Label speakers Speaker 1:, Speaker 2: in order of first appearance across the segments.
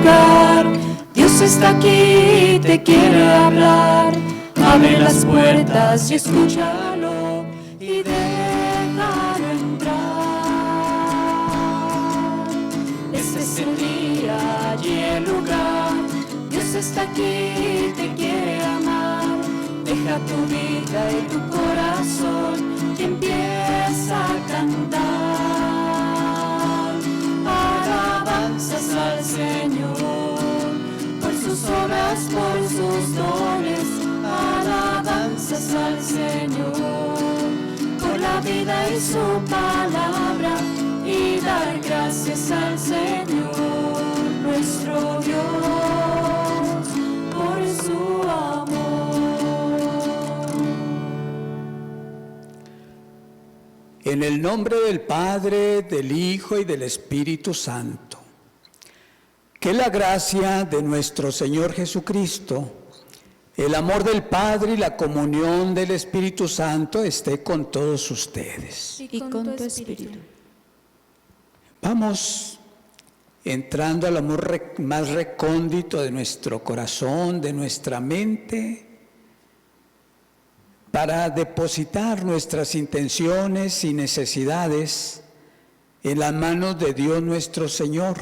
Speaker 1: lugar. Dios está aquí, te quiere hablar. Abre las puertas y escúchalo y déjalo entrar. Este es el día y el lugar. Dios está aquí, te quiere amar. Deja tu vida y tu corazón y empieza a cantar. Alabanzas al Señor, por sus obras, por sus dones. Alabanzas al Señor, por la vida y su palabra. Y dar gracias al Señor, nuestro Dios, por su amor.
Speaker 2: En el nombre del Padre, del Hijo y del Espíritu Santo. Que la gracia de nuestro Señor Jesucristo, el amor del Padre y la comunión del Espíritu Santo esté con todos ustedes.
Speaker 1: Y con tu espíritu.
Speaker 2: Vamos entrando al amor más recóndito de nuestro corazón, de nuestra mente, para depositar nuestras intenciones y necesidades en las manos de Dios nuestro Señor,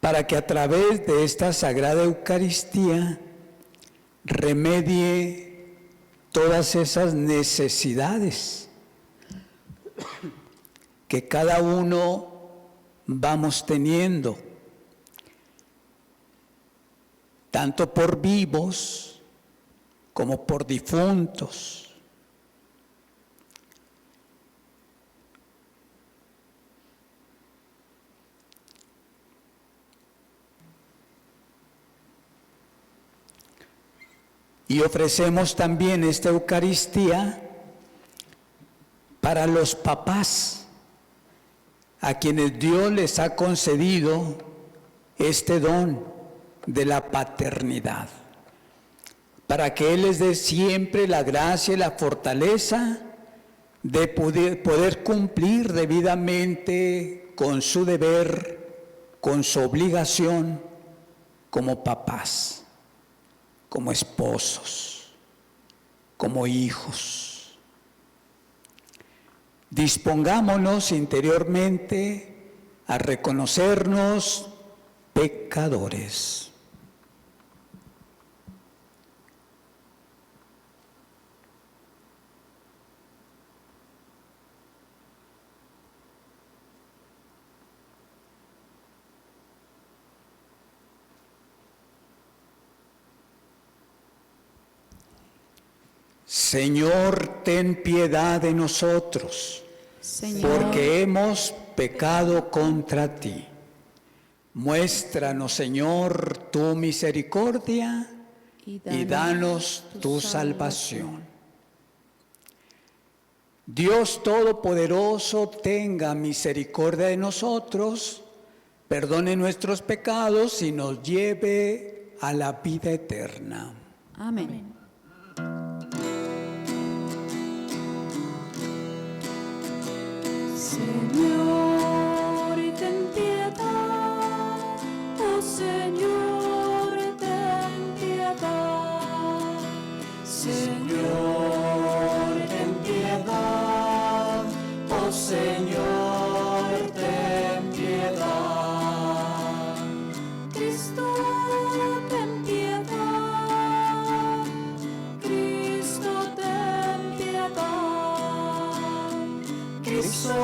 Speaker 2: para que a través de esta Sagrada Eucaristía remedie todas esas necesidades que cada uno vamos teniendo, tanto por vivos como por difuntos. Y ofrecemos también esta Eucaristía para los papás, a quienes Dios les ha concedido este don de la paternidad, para que Él les dé siempre la gracia y la fortaleza de poder cumplir debidamente con su deber, con su obligación como papás, como esposos, como hijos. Dispongámonos interiormente a reconocernos pecadores. Señor, ten piedad de nosotros,
Speaker 1: Señor,
Speaker 2: porque hemos pecado contra ti. Muéstranos, Señor, tu misericordia y danos tu salvación. Dios Todopoderoso, tenga misericordia de nosotros, perdone nuestros pecados y nos lleve a la vida eterna.
Speaker 1: Amén. Señor, ten piedad, oh Señor, ten piedad. Señor, ten piedad, oh Señor, ten piedad. Cristo, ten piedad, Cristo, ten piedad. Cristo,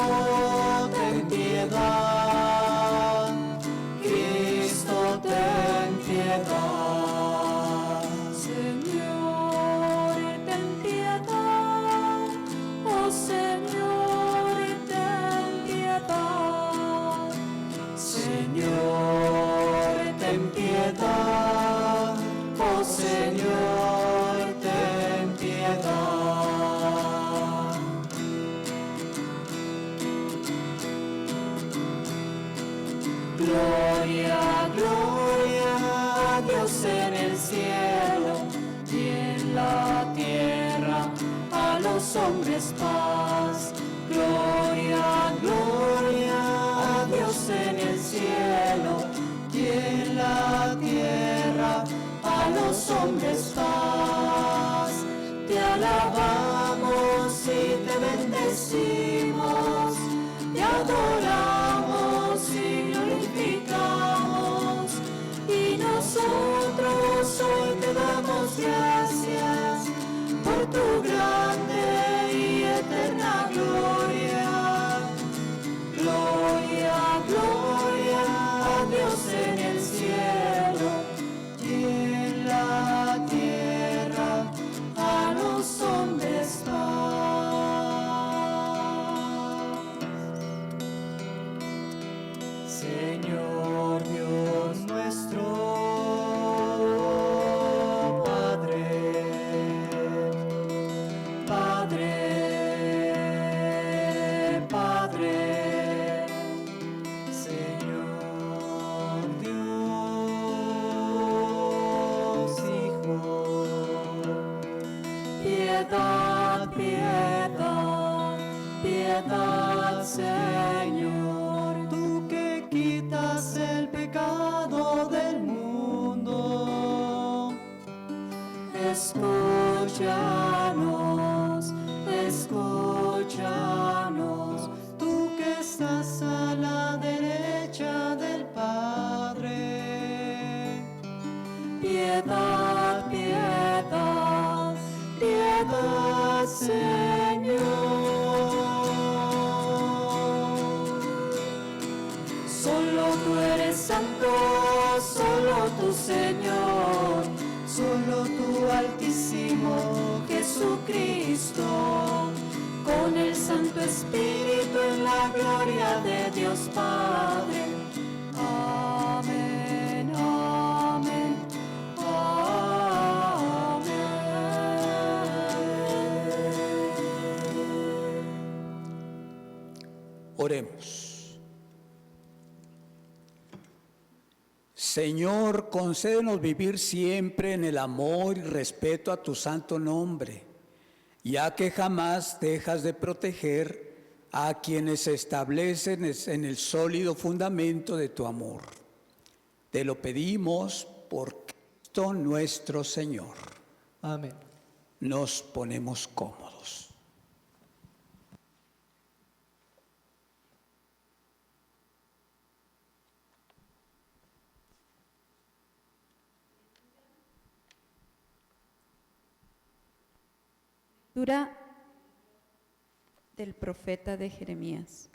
Speaker 1: ten piedad, Cristo, ten piedad. Señor, ten piedad, oh Señor, ten piedad. Señor, ten piedad, oh Señor, ten piedad. Gloria, gloria a Dios en el cielo y en la tierra a los hombres paz. Gloria, gloria a Dios en el cielo y en bendecimos, te adoramos y glorificamos, y nosotros hoy te damos gracias por tu grande y eterna gloria. Gloria, gloria a Dios en el cielo y en la tierra a los hombres paz. Señor Dios nuestro, Padre, Señor Dios Hijo, piedad, piedad, piedad, Señor, tú que quitas el pecado del mundo. Escúchanos, escúchanos, tú que estás a la derecha del Padre. Piedad, piedad, piedad, Señor. Solo tú eres santo, solo tú, Señor, solo tú, Altísimo Jesucristo, con el Santo Espíritu en la gloria de Dios Padre. Amén, amén, amén.
Speaker 2: Oremos. Señor, concédenos vivir siempre en el amor y respeto a tu santo nombre, ya que jamás dejas de proteger a quienes se establecen en el sólido fundamento de tu amor. Te lo pedimos por Cristo nuestro Señor.
Speaker 3: Amén.
Speaker 2: Nos ponemos cómodos.
Speaker 4: Lectura del profeta de Jeremías.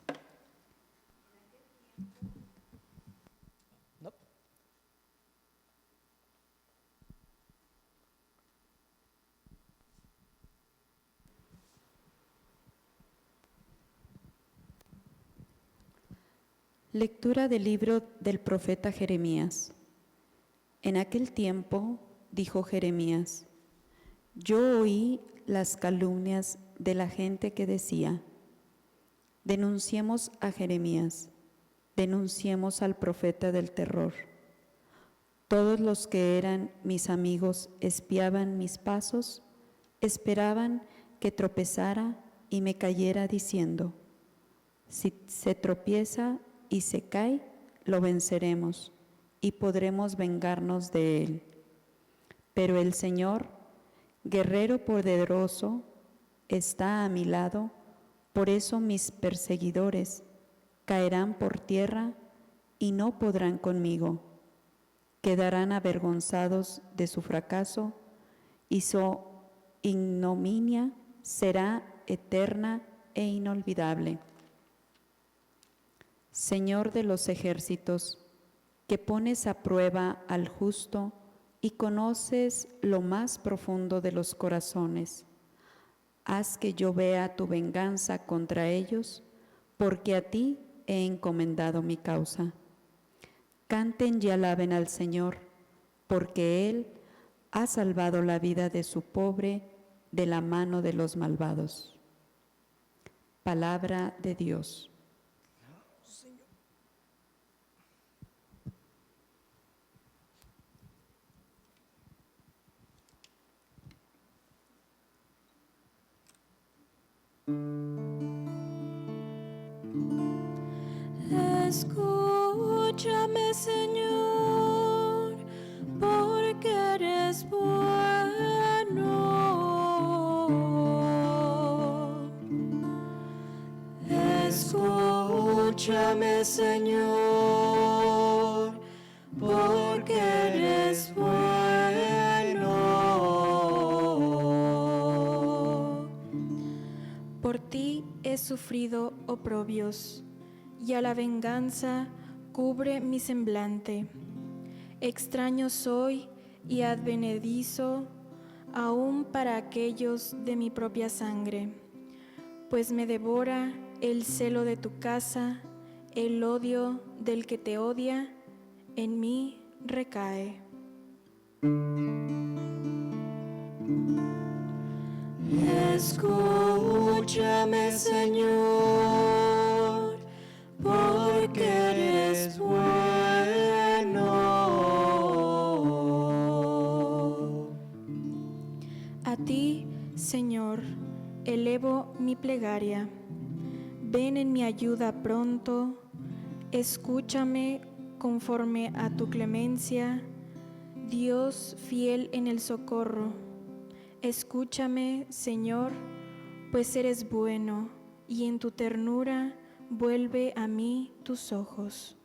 Speaker 4: Lectura del libro del profeta Jeremías. En aquel tiempo, dijo Jeremías, yo oí las calumnias de la gente que decía, denunciemos a Jeremías, denunciemos al profeta del terror. Todos los que eran mis amigos espiaban mis pasos, esperaban que tropezara y me cayera diciendo, si se tropieza y se cae, lo venceremos y podremos vengarnos de él. Pero el Señor, guerrero poderoso, está a mi lado, por eso mis perseguidores caerán por tierra y no podrán conmigo. Quedarán avergonzados de su fracaso y su ignominia será eterna e inolvidable. Señor de los ejércitos, que pones a prueba al justo y conoces lo más profundo de los corazones, haz que yo vea tu venganza contra ellos, porque a ti he encomendado mi causa. Canten y alaben al Señor, porque Él ha salvado la vida de su pobre de la mano de los malvados. Palabra de Dios.
Speaker 1: Escúchame, Señor, porque eres bueno. Escúchame, Señor, porque eres bueno.
Speaker 3: Por ti he sufrido oprobios, y a la venganza cubre mi semblante. Extraño soy y advenedizo, aún para aquellos de mi propia sangre, pues me devora el celo de tu casa, el odio del que te odia, en mí recae.
Speaker 1: Escúchame, Señor, porque eres bueno.
Speaker 3: A ti, Señor, elevo mi plegaria. Ven en mi ayuda pronto, escúchame conforme a tu clemencia, Dios fiel en el socorro. Escúchame, Señor, pues eres bueno, y en tu ternura vuelve a mí tus ojos.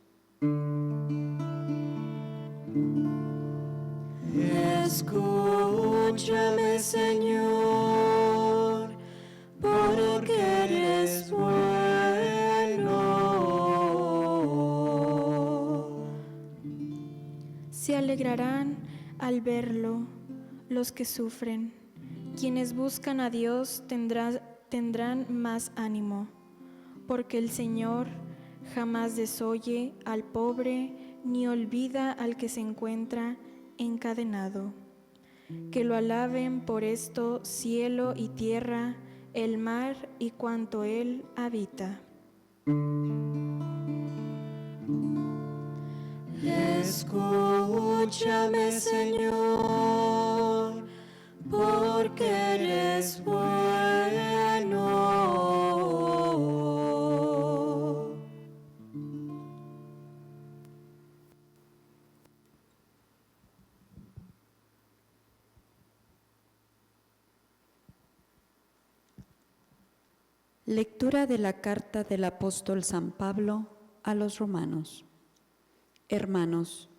Speaker 1: Escúchame, Señor, porque eres bueno.
Speaker 3: Se alegrarán al verlo los que sufren. Quienes buscan a Dios tendrán más ánimo, porque el Señor jamás desoye al pobre ni olvida al que se encuentra encadenado. Que lo alaben por esto cielo y tierra, el mar y cuanto él habita.
Speaker 1: Escúchame, Señor, porque eres bueno.
Speaker 4: Lectura de la carta del apóstol San Pablo a los romanos. Hermanos,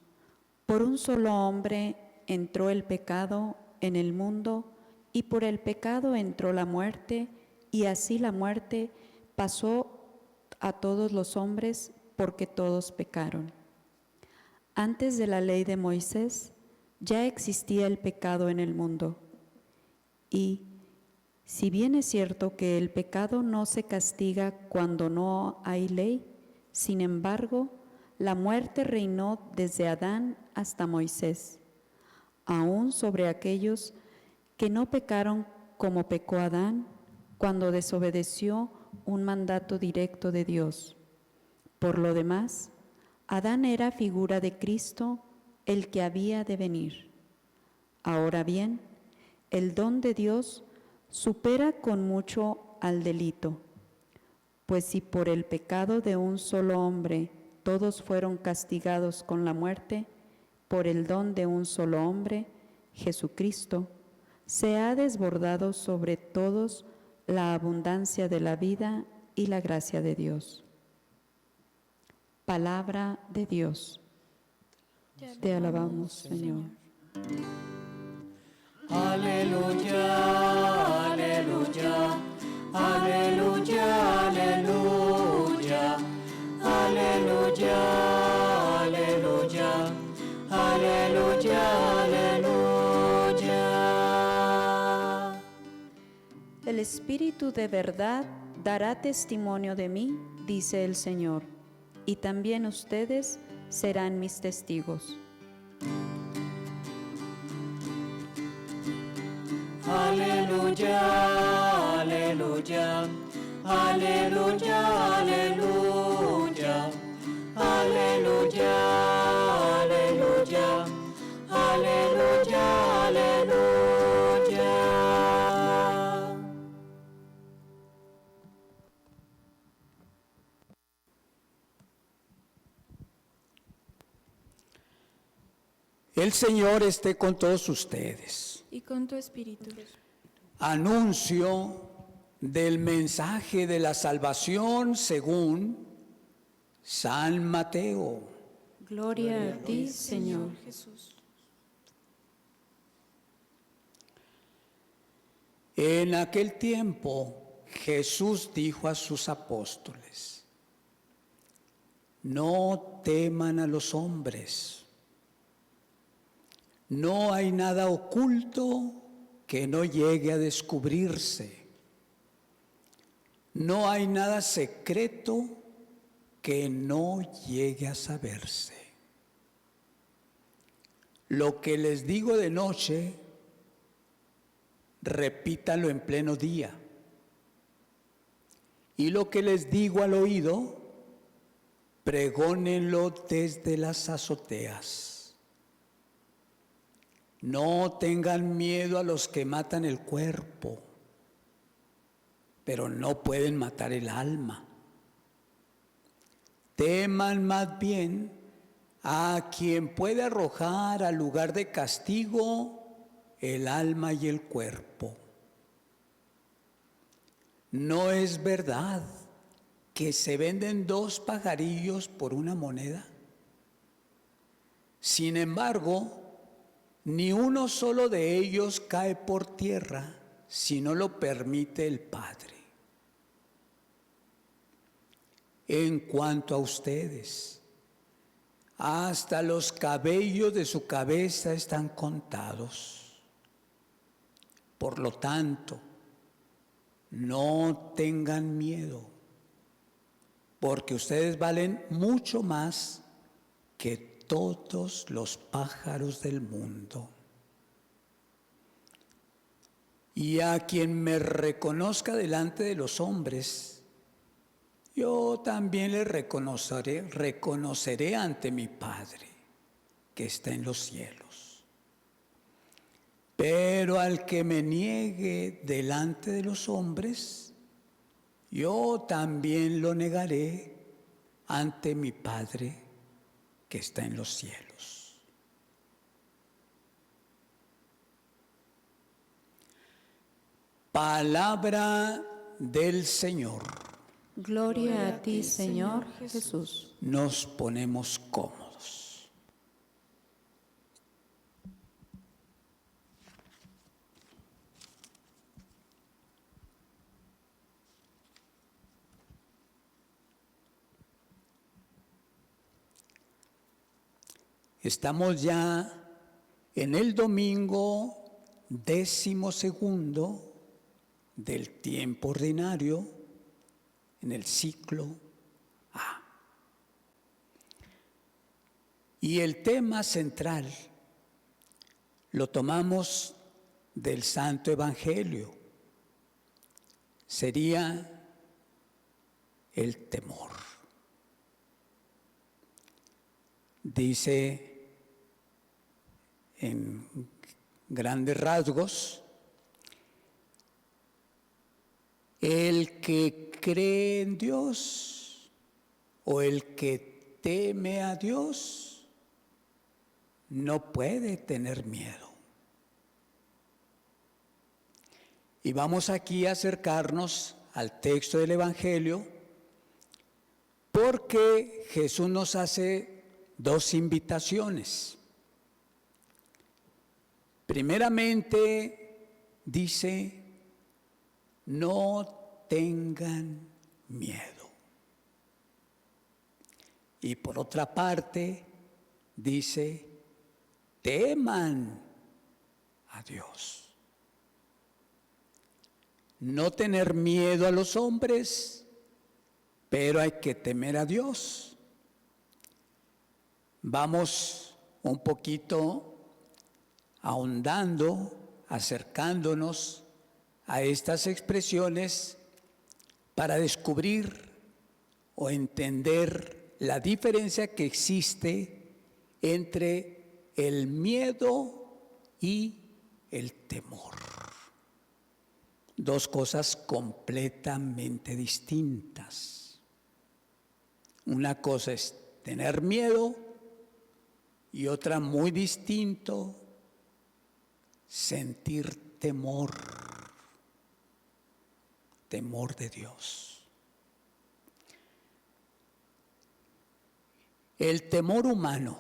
Speaker 4: por un solo hombre entró el pecado en el mundo, y por el pecado entró la muerte, y así la muerte pasó a todos los hombres porque todos pecaron. Antes de la ley de Moisés ya existía el pecado en el mundo, y si bien es cierto que el pecado no se castiga cuando no hay ley, sin embargo, la muerte reinó desde Adán hasta Moisés, aún sobre aquellos que no pecaron como pecó Adán cuando desobedeció un mandato directo de Dios. Por lo demás, Adán era figura de Cristo, el que había de venir. Ahora bien, el don de Dios supera con mucho al delito, pues si por el pecado de un solo hombre todos fueron castigados con la muerte, por el don de un solo hombre, Jesucristo, se ha desbordado sobre todos la abundancia de la vida y la gracia de Dios. Palabra de Dios. Te alabamos, Señor.
Speaker 1: Aleluya, aleluya, aleluya, aleluya, aleluya, aleluya, aleluya, aleluya.
Speaker 4: El Espíritu de verdad dará testimonio de mí, dice el Señor, y también ustedes serán mis testigos.
Speaker 1: Aleluya, aleluya, aleluya, aleluya, aleluya, aleluya, aleluya, aleluya.
Speaker 2: El Señor esté con todos ustedes.
Speaker 3: Y con tu espíritu.
Speaker 2: Anuncio del mensaje de la salvación según San Mateo.
Speaker 4: Gloria a ti, Señor.
Speaker 3: Jesús.
Speaker 2: En aquel tiempo Jesús dijo a sus apóstoles: no teman a los hombres. No hay nada oculto que no llegue a descubrirse. No hay nada secreto que no llegue a saberse. Lo que les digo de noche, repítanlo en pleno día. Y lo que les digo al oído, pregónenlo desde las azoteas. No tengan miedo a los que matan el cuerpo, pero no pueden matar el alma. Teman más bien a quien puede arrojar al lugar de castigo el alma y el cuerpo. ¿No es verdad que se venden 2 pajarillos por una moneda? Sin embargo, ni uno solo de ellos cae por tierra si no lo permite el Padre. En cuanto a ustedes, hasta los cabellos de su cabeza están contados. Por lo tanto, no tengan miedo, porque ustedes valen mucho más que todos los pájaros del mundo. Y a quien me reconozca delante de los hombres, yo también le reconoceré ante mi Padre, que está en los cielos. Pero al que me niegue delante de los hombres, yo también lo negaré ante mi Padre, que está en los cielos. Palabra del Señor.
Speaker 4: Gloria a ti, Señor Jesús.
Speaker 2: Nos ponemos cómodos. Estamos ya en el domingo 12º del tiempo ordinario, en el ciclo A. Y el tema central lo tomamos del Santo Evangelio. Sería el temor. Dice en grandes rasgos: el que cree en Dios o el que teme a Dios no puede tener miedo. Y vamos aquí a acercarnos al texto del Evangelio, porque Jesús nos hace 2 invitaciones. Primeramente dice: no tengan miedo. Y por otra parte dice: teman a Dios. No tener miedo a los hombres, pero hay que temer a Dios. Vamos un poquito ahondando, acercándonos a estas expresiones para descubrir o entender la diferencia que existe entre el miedo y el temor. 2 cosas completamente distintas. Una cosa es tener miedo y otra muy distinto, sentir temor. Temor de Dios. El temor humano,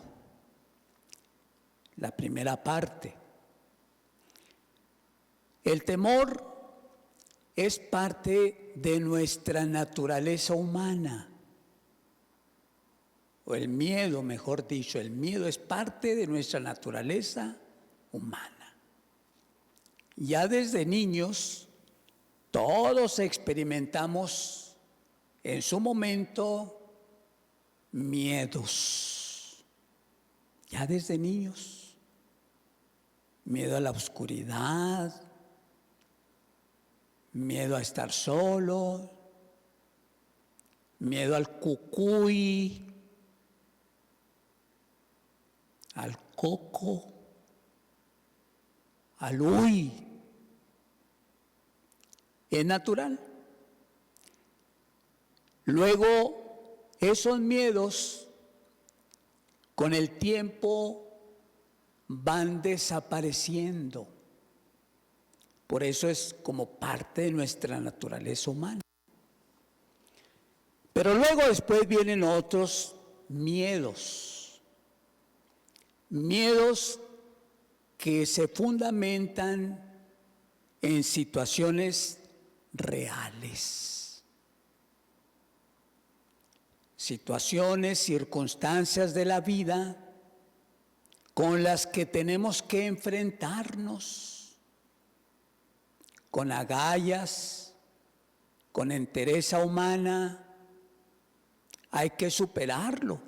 Speaker 2: la primera parte. El temor es parte de nuestra naturaleza humana, o el miedo, mejor dicho, el miedo es parte de nuestra naturaleza humana. Ya desde niños, todos experimentamos en su momento miedos, ya desde niños, miedo a la oscuridad, miedo a estar solo, miedo al cucuy, al coco, al uy. Es natural. Luego, esos miedos con el tiempo van desapareciendo. Por eso es como parte de nuestra naturaleza humana. Pero luego después vienen otros miedos. Miedos que se fundamentan en situaciones reales. Situaciones, circunstancias de la vida con las que tenemos que enfrentarnos con agallas, con entereza humana. Hay que superarlo,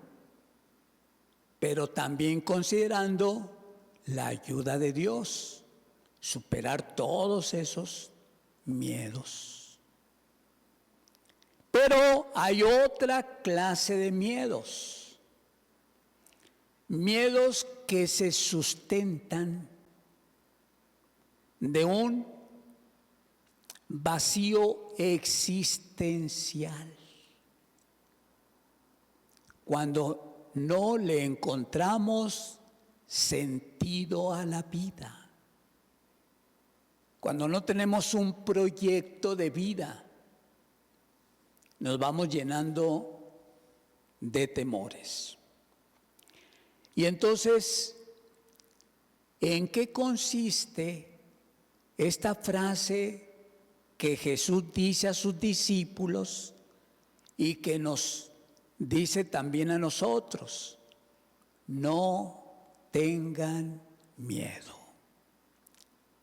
Speaker 2: pero también considerando la ayuda de Dios, superar todos esos miedos. Pero hay otra clase de miedos, miedos que se sustentan de un vacío existencial. Cuando no le encontramos sentido a la vida, cuando no tenemos un proyecto de vida, nos vamos llenando de temores. Y entonces, ¿en qué consiste esta frase que Jesús dice a sus discípulos y que nos dice también a nosotros? No tengan miedo.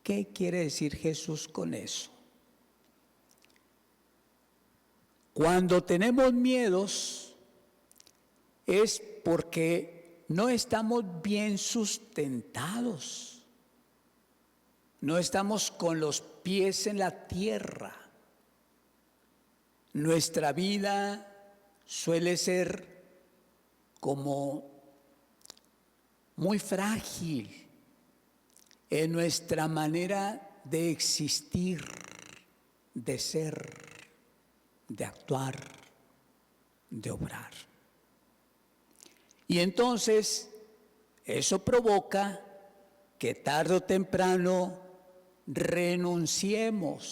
Speaker 2: ¿Qué quiere decir Jesús con eso? Cuando tenemos miedos es porque no estamos bien sustentados, no estamos con los pies en la tierra. Nuestra vida suele ser como muy frágil en nuestra manera de existir, de ser, de actuar, de obrar. Y entonces eso provoca que tarde o temprano renunciemos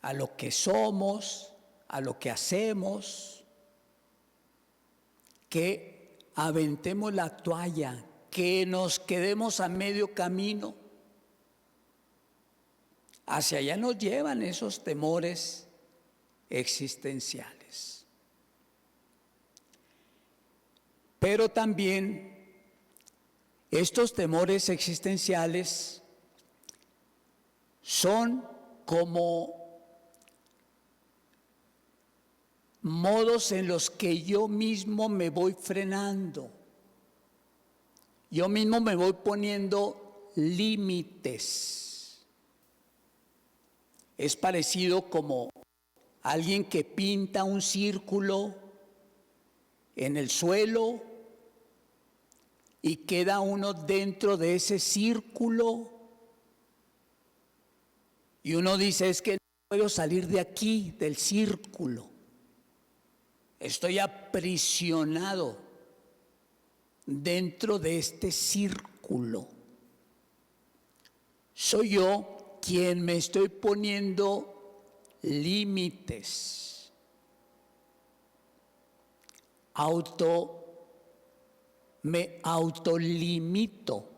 Speaker 2: a lo que somos, a lo que hacemos, que aventemos la toalla, que nos quedemos a medio camino. Hacia allá nos llevan esos temores existenciales. Pero también estos temores existenciales son como modos en los que yo mismo me voy frenando. Yo mismo me voy poniendo límites. Es parecido como alguien que pinta un círculo en el suelo y queda uno dentro de ese círculo y uno dice, es que no puedo salir de aquí, del círculo. Estoy aprisionado dentro de este círculo. Soy yo quien me estoy poniendo límites. me autolimito.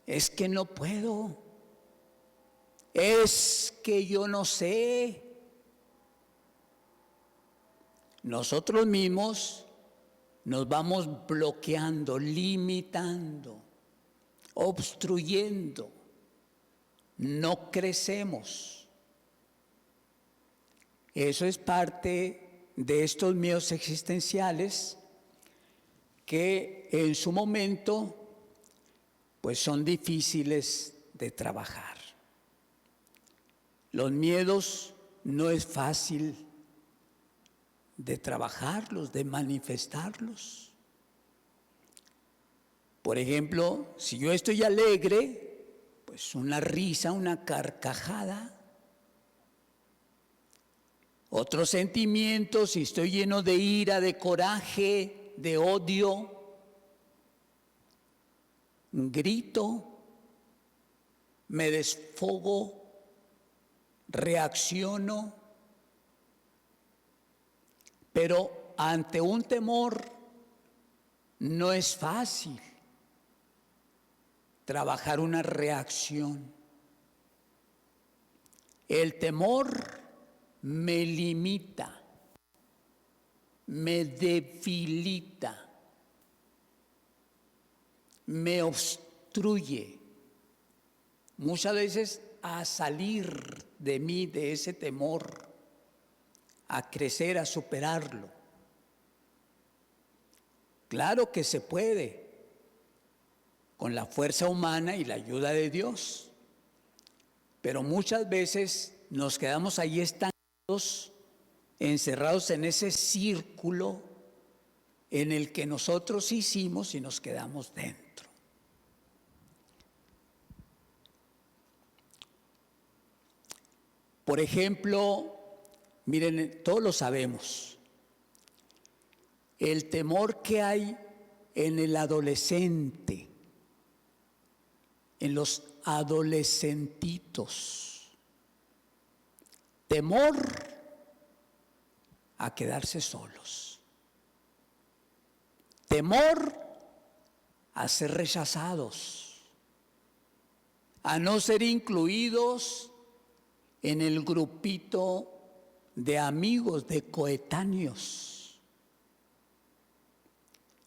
Speaker 2: Es que no puedo. Es que yo no sé. Nosotros mismos nos vamos bloqueando, limitando, obstruyendo. No crecemos. Eso es parte de estos miedos existenciales que en su momento pues son difíciles de trabajar. Los miedos no es fácil de trabajarlos, de manifestarlos. Por ejemplo, si yo estoy alegre, pues una risa, una carcajada. Otros sentimientos, si estoy lleno de ira, de coraje, de odio, grito, me desfogo, reacciono. Pero ante un temor no es fácil trabajar una reacción. El temor me limita, me debilita, me obstruye muchas veces a salir de mí, de ese temor, a crecer, a superarlo. Claro que se puede, con la fuerza humana y la ayuda de Dios, pero muchas veces nos quedamos ahí estancados, encerrados en ese círculo en el que nosotros hicimos y nos quedamos dentro. Por ejemplo, miren, todos lo sabemos, el temor que hay en el adolescente, en los adolescentitos, temor a quedarse solos, temor a ser rechazados, a no ser incluidos en el grupito de amigos, de coetáneos.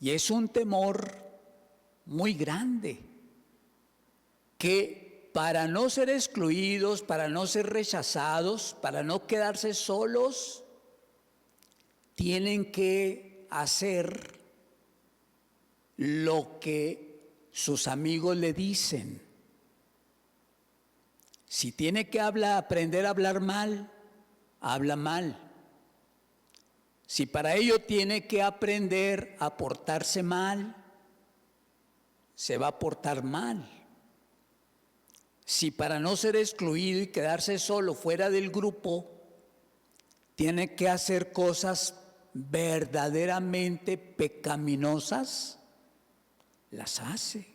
Speaker 2: Y es un temor muy grande, que para no ser excluidos, para no ser rechazados, para no quedarse solos, tienen que hacer lo que sus amigos le dicen. Si tiene que aprender a hablar mal, habla mal. Si para ello tiene que aprender a portarse mal, se va a portar mal. Si para no ser excluido y quedarse solo fuera del grupo, tiene que hacer cosas verdaderamente pecaminosas, las hace.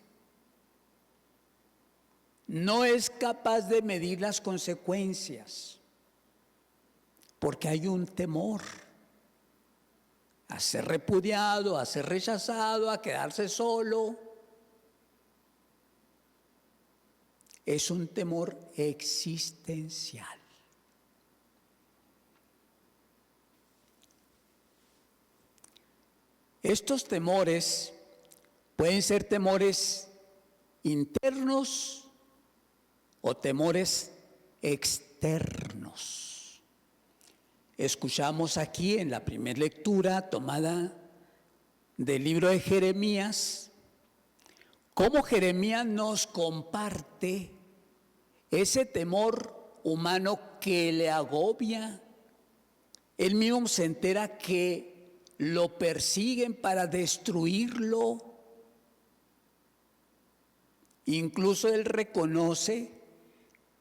Speaker 2: No es capaz de medir las consecuencias, porque hay un temor a ser repudiado, a ser rechazado, a quedarse solo. Es un temor existencial. Estos temores pueden ser temores internos o temores externos. Escuchamos aquí en la primera lectura tomada del libro de Jeremías, cómo Jeremías nos comparte ese temor humano que le agobia. Él mismo se entera que lo persiguen para destruirlo. Incluso él reconoce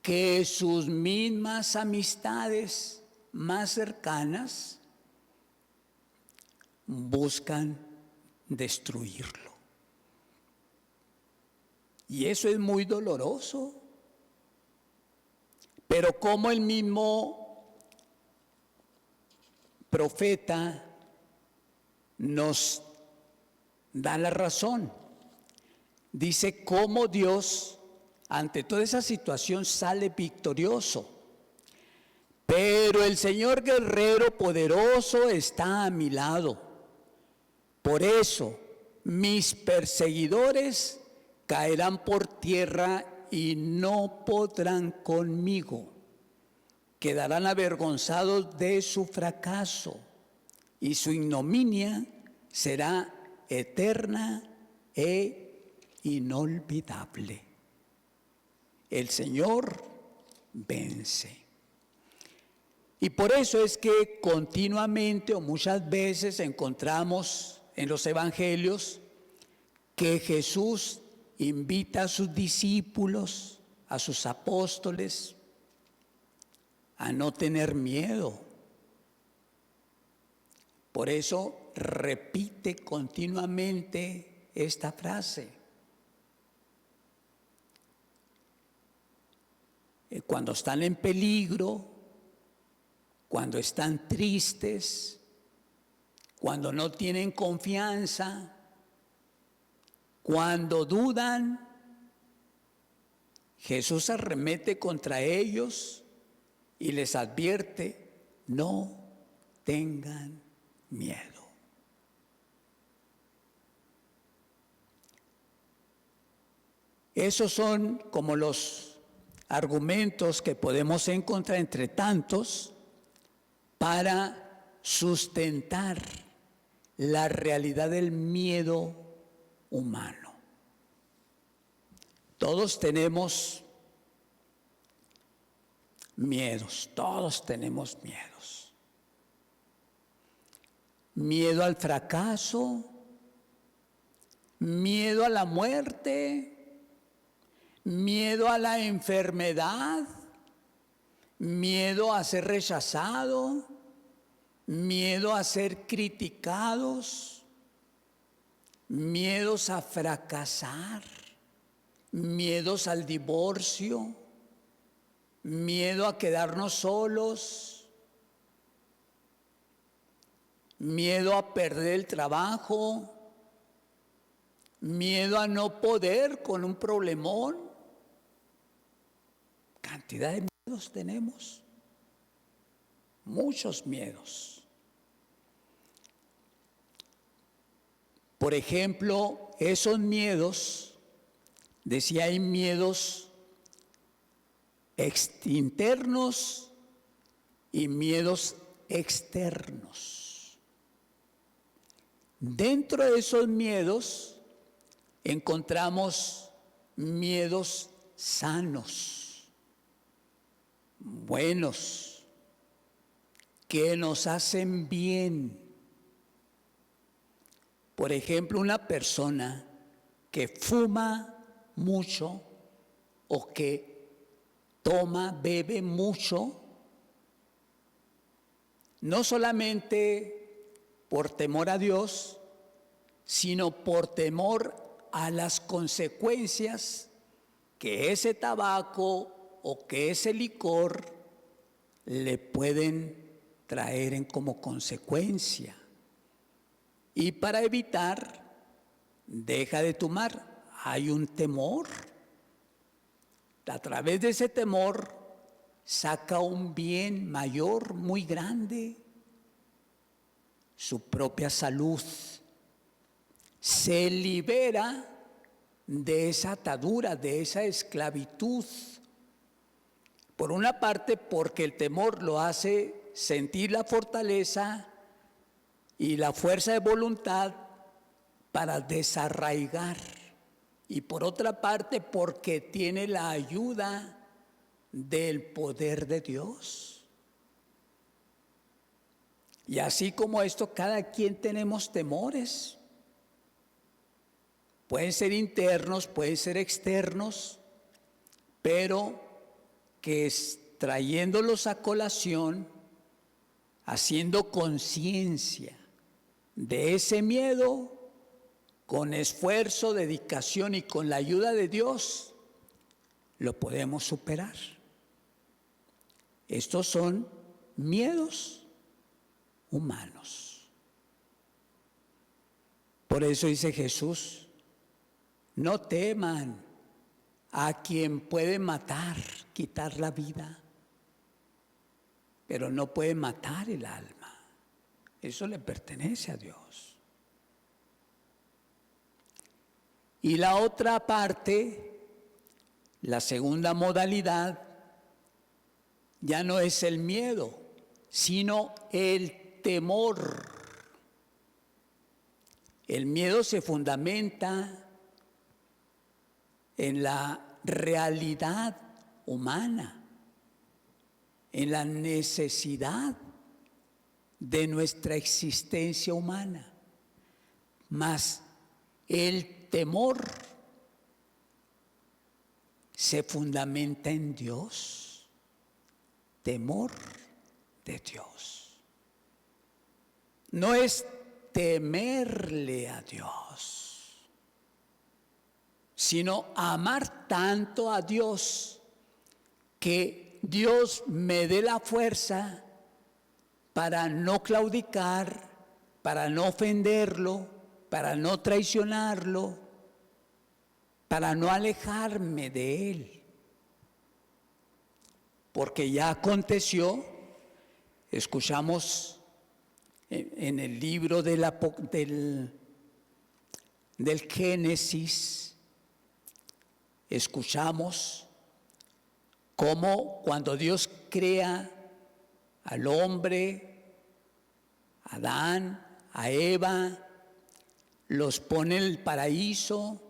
Speaker 2: que sus mismas amistades más cercanas buscan destruirlo. Y eso es muy doloroso. Pero como el mismo profeta nos da la razón. Dice cómo Dios, ante toda esa situación, sale victorioso. Pero el Señor guerrero poderoso está a mi lado. Por eso, mis perseguidores caerán por tierra y no podrán conmigo. Quedarán avergonzados de su fracaso y su ignominia será eterna e inolvidable. El Señor vence. Y por eso es que continuamente o muchas veces encontramos en los evangelios que Jesús invita a sus discípulos, a sus apóstoles, a no tener miedo. Por eso repite continuamente esta frase. Cuando están en peligro, cuando están tristes, cuando no tienen confianza, cuando dudan, Jesús arremete contra ellos y les advierte, no tengan miedo. Esos son como los argumentos que podemos encontrar entre tantos para sustentar la realidad del miedo humano. Todos tenemos miedos, todos tenemos miedos. Miedo al fracaso, miedo a la muerte, miedo a la enfermedad, miedo a ser rechazado, miedo a ser criticados, miedos a fracasar, miedos al divorcio, miedo a quedarnos solos, miedo a perder el trabajo, miedo a no poder con un problemón. Cantidad de miedos tenemos, muchos miedos. Por ejemplo, esos miedos, decía, hay miedos internos y miedos externos. Dentro de esos miedos encontramos miedos sanos, buenos, que nos hacen bien. Por ejemplo, una persona que fuma mucho o que bebe mucho, no solamente por temor a Dios, sino por temor a las consecuencias que ese tabaco o que ese licor le pueden traer como consecuencia. Y para evitar, deja de tomar. Hay un temor. A través de ese temor saca un bien mayor, muy grande, su propia salud. Se libera de esa atadura, de esa esclavitud. Por una parte, porque el temor lo hace sentir la fortaleza y la fuerza de voluntad para desarraigar. Y por otra parte, porque tiene la ayuda del poder de Dios. Y así como esto, cada quien tenemos temores. Pueden ser internos, pueden ser externos, pero que trayéndolos a colación, haciendo conciencia de ese miedo, con esfuerzo, dedicación y con la ayuda de Dios, lo podemos superar. Estos son miedos humanos. Por eso dice Jesús, no teman a quien puede matar, quitar la vida, pero no puede matar el alma. Eso le pertenece a Dios. Y la otra parte, la segunda modalidad, ya no es el miedo, sino el temor. El miedo se fundamenta en la realidad humana, en la necesidad de nuestra existencia humana. Mas el temor se fundamenta en Dios, temor de Dios. No es temerle a Dios, sino amar tanto a Dios que Dios me dé la fuerza para no claudicar, para no ofenderlo, para no traicionarlo, para no alejarme de Él. Porque ya aconteció, escuchamos en el libro del Génesis, escuchamos cómo cuando Dios crea al hombre, a Adán, a Eva, los pone en el paraíso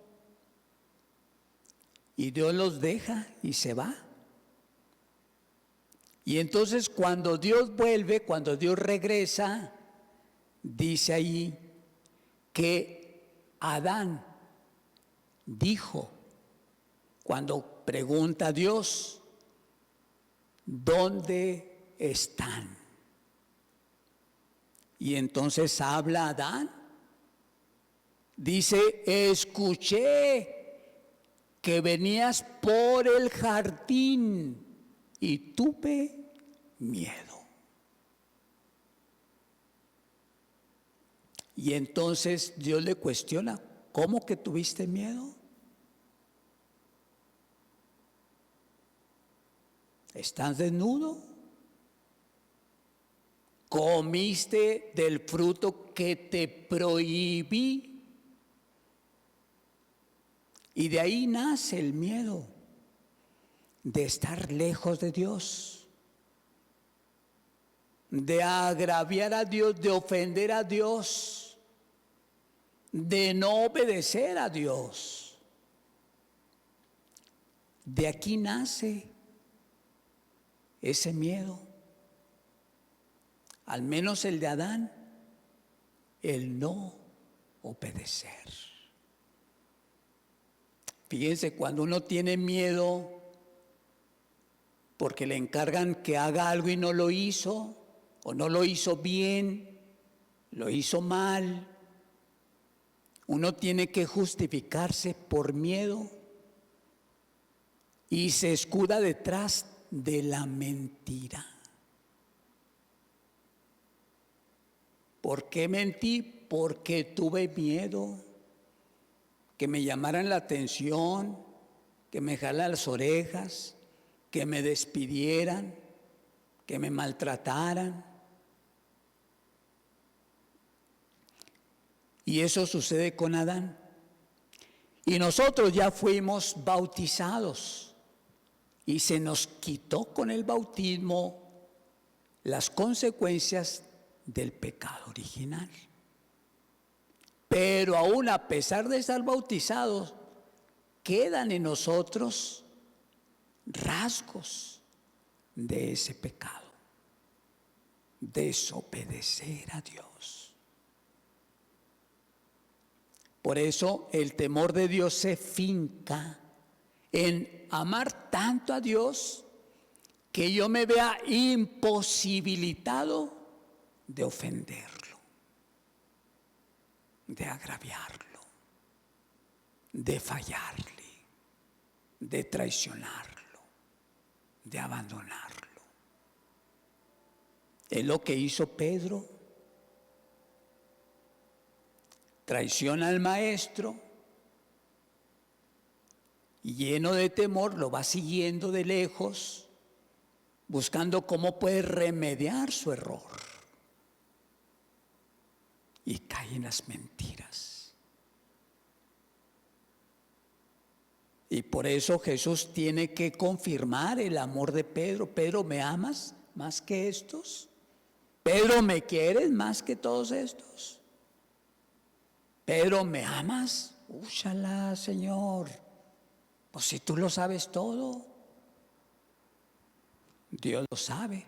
Speaker 2: y Dios los deja y se va. Y entonces cuando Dios vuelve, cuando Dios regresa, dice ahí que Adán dijo, cuando pregunta a Dios, ¿dónde están? Y entonces habla Adán, dice, escuché que venías por el jardín y tuve miedo. Y entonces Dios le cuestiona, ¿cómo que tuviste miedo? ¿Estás desnudo? ¿Comiste del fruto que te prohibí? Y de ahí nace el miedo de estar lejos de Dios, de agraviar a Dios, de ofender a Dios, de no obedecer a Dios. De aquí nace ese miedo, al menos el de Adán, el no obedecer. Fíjense, cuando uno tiene miedo porque le encargan que haga algo y no lo hizo, o no lo hizo bien, lo hizo mal, uno tiene que justificarse por miedo y se escuda detrás de la mentira. ¿Por qué mentí? Porque tuve miedo que me llamaran la atención, que me jalaran las orejas, que me despidieran, que me maltrataran. Y eso sucede con Adán. Y nosotros ya fuimos bautizados y se nos quitó con el bautismo las consecuencias del pecado original. Pero aún a pesar de estar bautizados, quedan en nosotros rasgos de ese pecado, desobedecer a Dios. Por eso el temor de Dios se finca en amar tanto a Dios que yo me vea imposibilitado de ofenderlo, de agraviarlo, de fallarle, de traicionarlo, de abandonarlo. Es lo que hizo Pedro. traiciona al maestro y lleno de temor lo va siguiendo de lejos, buscando cómo puede remediar su error. Y cae en las mentiras. Y por eso Jesús tiene que confirmar el amor de Pedro. Pedro, ¿me amas más que estos? Pedro, ¿me quieres más que todos estos? Pedro, ¿me amas? Úchala, Señor. Pues si tú lo sabes todo, Dios lo sabe.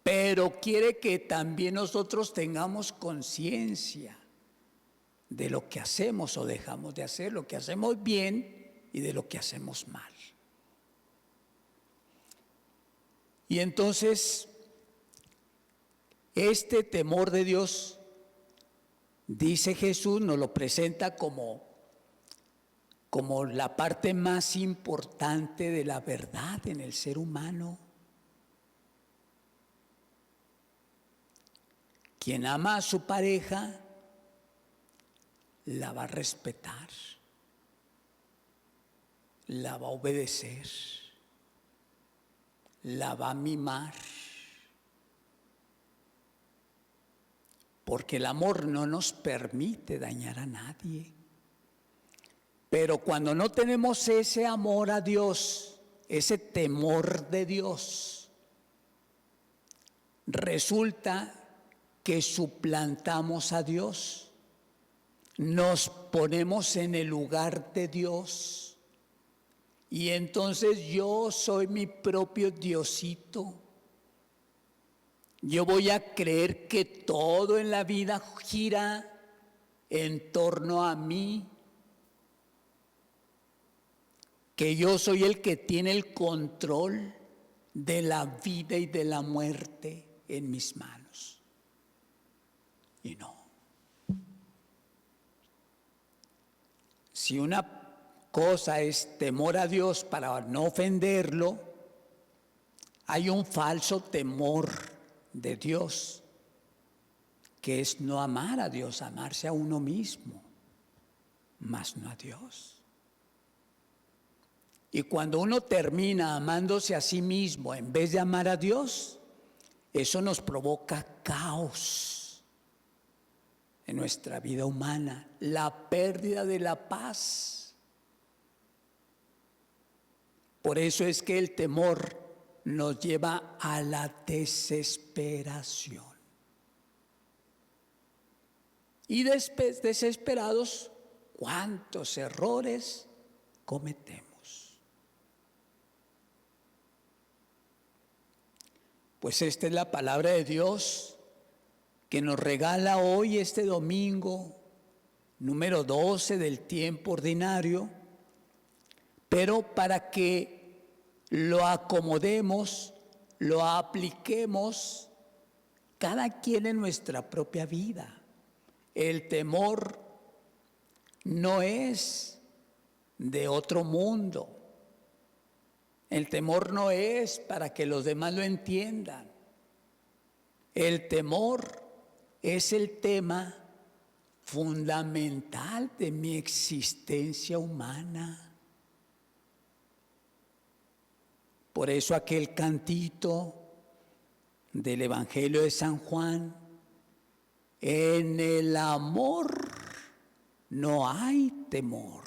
Speaker 2: Pero quiere que también nosotros tengamos conciencia de lo que hacemos o dejamos de hacer, lo que hacemos bien y de lo que hacemos mal. Y entonces, este temor de Dios, dice Jesús, nos lo presenta como la parte más importante de la verdad en el ser humano. Quien ama a su pareja, la va a respetar, la va a obedecer, la va a mimar. Porque el amor no nos permite dañar a nadie. Pero cuando no tenemos ese amor a Dios, ese temor de Dios, resulta que suplantamos a Dios, nos ponemos en el lugar de Dios y entonces yo soy mi propio Diosito. Yo voy a creer que todo en la vida gira en torno a mí, que yo soy el que tiene el control de la vida y de la muerte en mis manos. Y no. Si una cosa es temor a Dios para no ofenderlo, hay un falso temor de Dios, que es no amar a Dios, amarse a uno mismo, mas no a Dios. Y cuando uno termina amándose a sí mismo en vez de amar a Dios, eso nos provoca caos en nuestra vida humana, la pérdida de la paz. Por eso es que el temor nos lleva a la desesperación. Y desesperados, ¿cuántos errores cometemos? Pues esta es la palabra de Dios que nos regala hoy, este domingo, número 12 del tiempo ordinario, pero para que lo acomodemos, lo apliquemos cada quien en nuestra propia vida. El temor no es de otro mundo. El temor no es para que los demás lo entiendan. El temor es el tema fundamental de mi existencia humana. Por eso aquel cantito del Evangelio de San Juan, en el amor no hay temor,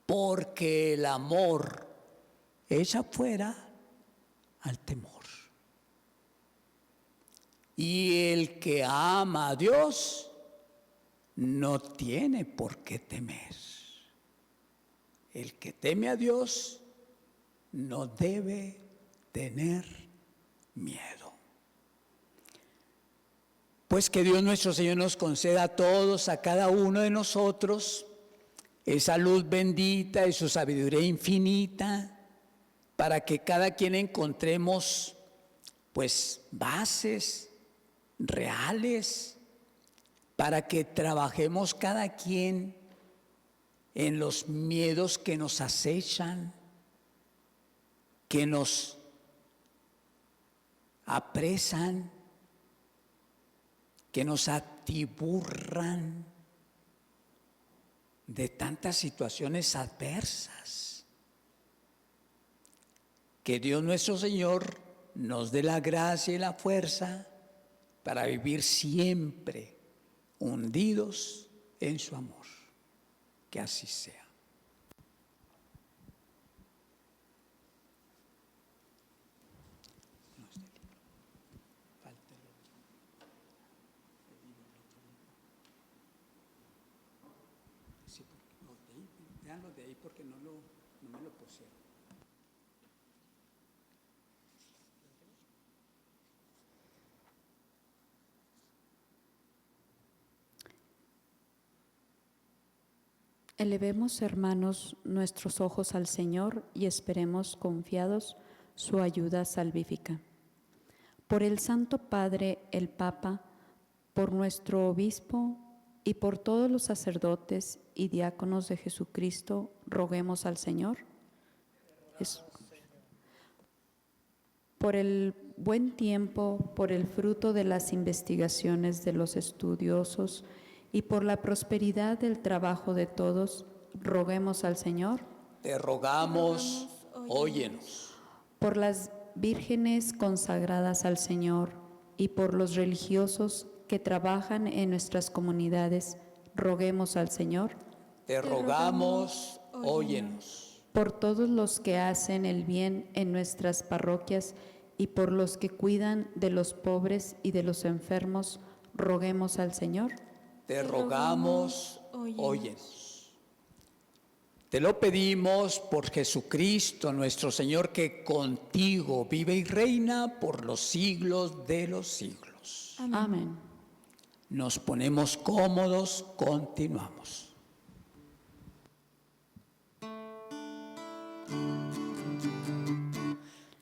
Speaker 2: porque el amor echa fuera al temor. Y el que ama a Dios no tiene por qué temer. El que teme a Dios no debe tener miedo. Pues que Dios nuestro Señor nos conceda a todos, a cada uno de nosotros, esa luz bendita y su sabiduría infinita, para que cada quien encontremos pues bases reales, para que trabajemos cada quien en los miedos que nos acechan, que nos apresan, que nos atiburran de tantas situaciones adversas. Que Dios nuestro Señor nos dé la gracia y la fuerza para vivir siempre hundidos en su amor. Que así sea. Veanlo de ahí porque no me lo pusieron.
Speaker 4: Elevemos, hermanos, nuestros ojos al Señor y esperemos confiados su ayuda salvífica. Por el Santo Padre, el Papa, por nuestro Obispo y por todos los sacerdotes y diáconos de Jesucristo, roguemos al Señor. Por el buen tiempo, por el fruto de las investigaciones de los estudiosos y por la prosperidad del trabajo de todos, roguemos al Señor.
Speaker 2: Te rogamos, óyenos.
Speaker 4: Por las vírgenes consagradas al Señor y por los religiosos que trabajan en nuestras comunidades, roguemos al Señor.
Speaker 2: Te rogamos, óyenos.
Speaker 4: Por todos los que hacen el bien en nuestras parroquias y por los que cuidan de los pobres y de los enfermos, roguemos al Señor.
Speaker 2: Te rogamos, óyenos. Te lo pedimos por Jesucristo nuestro Señor, que contigo vive y reina por los siglos de los siglos.
Speaker 4: Amén.
Speaker 2: Nos ponemos cómodos, continuamos.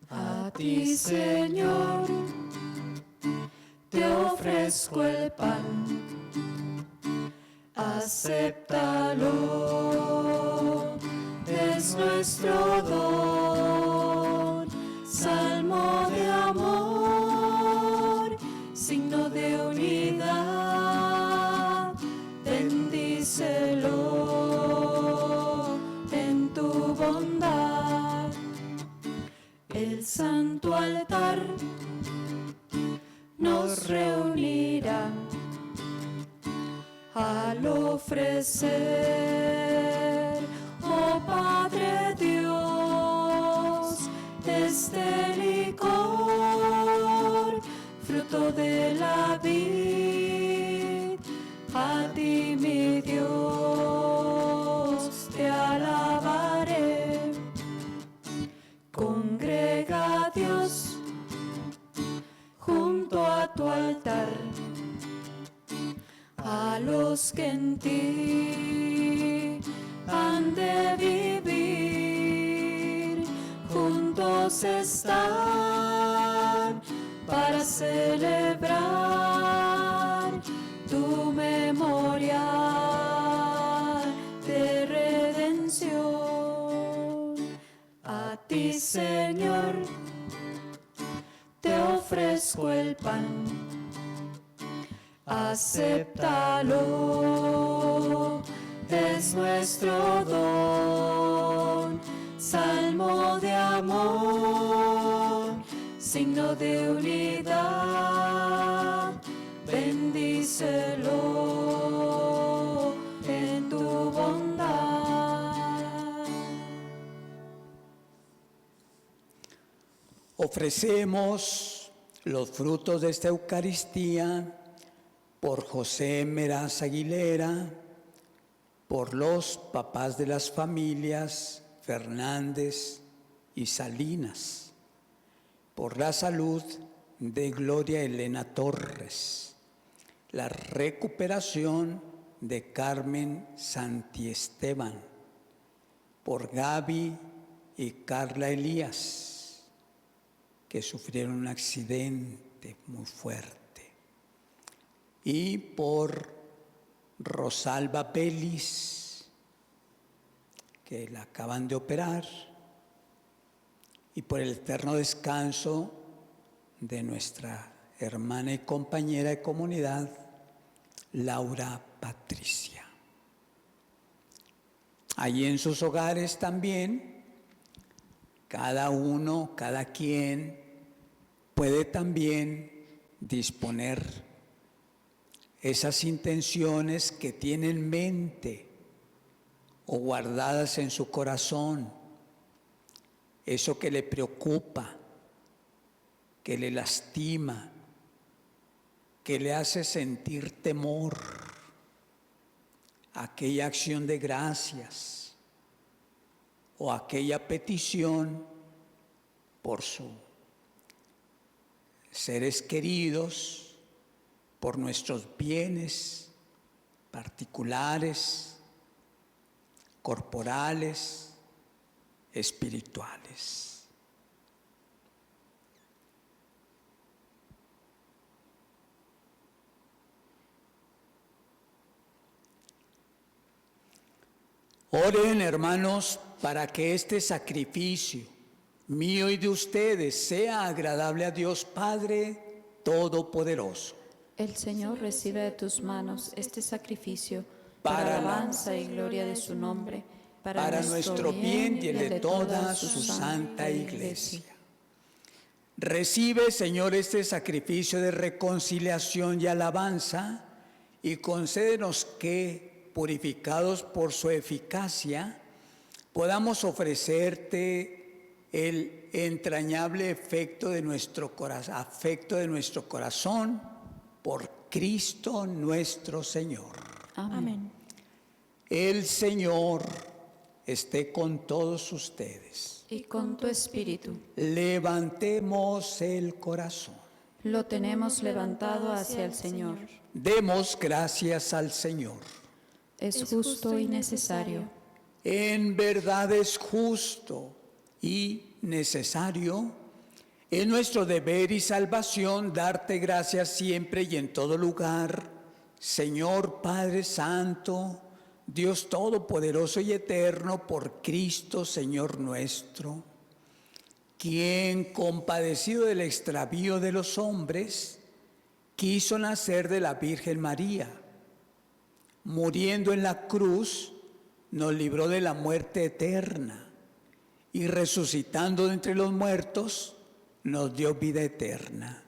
Speaker 1: A ti, Señor, te ofrezco el pan, acéptalo, es nuestro don, salmo de amor, signo de unidad, bendícelo en tu bondad. El santo altar nos reunirá al ofrecer, oh Padre Dios, este licor, fruto de la vid, a ti mi Dios te alabaré. Congrega Dios junto a tu altar, a los que en ti han de vivir, juntos están para celebrar tu memoria de redención. A ti, Señor, te ofrezco el pan, acéptalo, es nuestro don, salmo de amor, signo de unidad, bendícelo en tu bondad.
Speaker 2: Ofrecemos los frutos de esta Eucaristía por José Meraz Aguilera, por los papás de las familias Fernández y Salinas, por la salud de Gloria Elena Torres, la recuperación de Carmen Santiesteban, por Gaby y Carla Elías, que sufrieron un accidente muy fuerte, y por Rosalba Pelis, que la acaban de operar, y por el eterno descanso de nuestra hermana y compañera de comunidad, Laura Patricia. Allí en sus hogares también, cada uno, cada quien puede también disponer esas intenciones que tiene en mente o guardadas en su corazón, eso que le preocupa, que le lastima, que le hace sentir temor, aquella acción de gracias o aquella petición por sus seres queridos, por nuestros bienes particulares, corporales, espirituales. Oren, hermanos, para que este sacrificio mío y de ustedes sea agradable a Dios Padre Todopoderoso.
Speaker 4: El Señor recibe de tus manos este sacrificio para alabanza y gloria de su nombre,
Speaker 2: para nuestro bien y el de toda su santa Iglesia. Recibe, Señor, este sacrificio de reconciliación y alabanza y concédenos que, purificados por su eficacia, podamos ofrecerte el entrañable afecto de nuestro corazón por Cristo nuestro Señor.
Speaker 3: Amén.
Speaker 2: El Señor esté con todos ustedes.
Speaker 4: Y con tu espíritu.
Speaker 2: Levantemos el corazón.
Speaker 4: Lo tenemos levantado hacia el Señor.
Speaker 2: Demos gracias al Señor.
Speaker 4: Es justo y necesario.
Speaker 2: En verdad es justo y necesario. Es nuestro deber y salvación darte gracias siempre y en todo lugar, Señor Padre Santo, Dios Todopoderoso y Eterno, por Cristo, Señor nuestro, quien, compadecido del extravío de los hombres, quiso nacer de la Virgen María. Muriendo en la cruz, nos libró de la muerte eterna y resucitando de entre los muertos, nos dio vida eterna.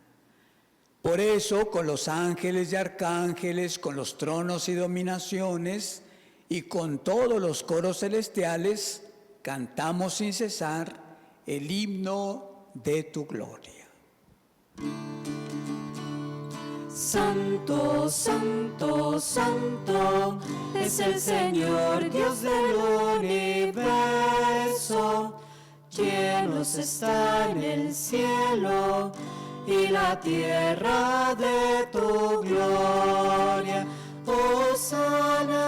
Speaker 2: Por eso, con los ángeles y arcángeles, con los tronos y dominaciones y con todos los coros celestiales, cantamos sin cesar el himno de tu gloria.
Speaker 1: Santo, santo, santo, es el Señor Dios del universo. Llenos está en el cielo y la tierra de tu gloria. Hosana,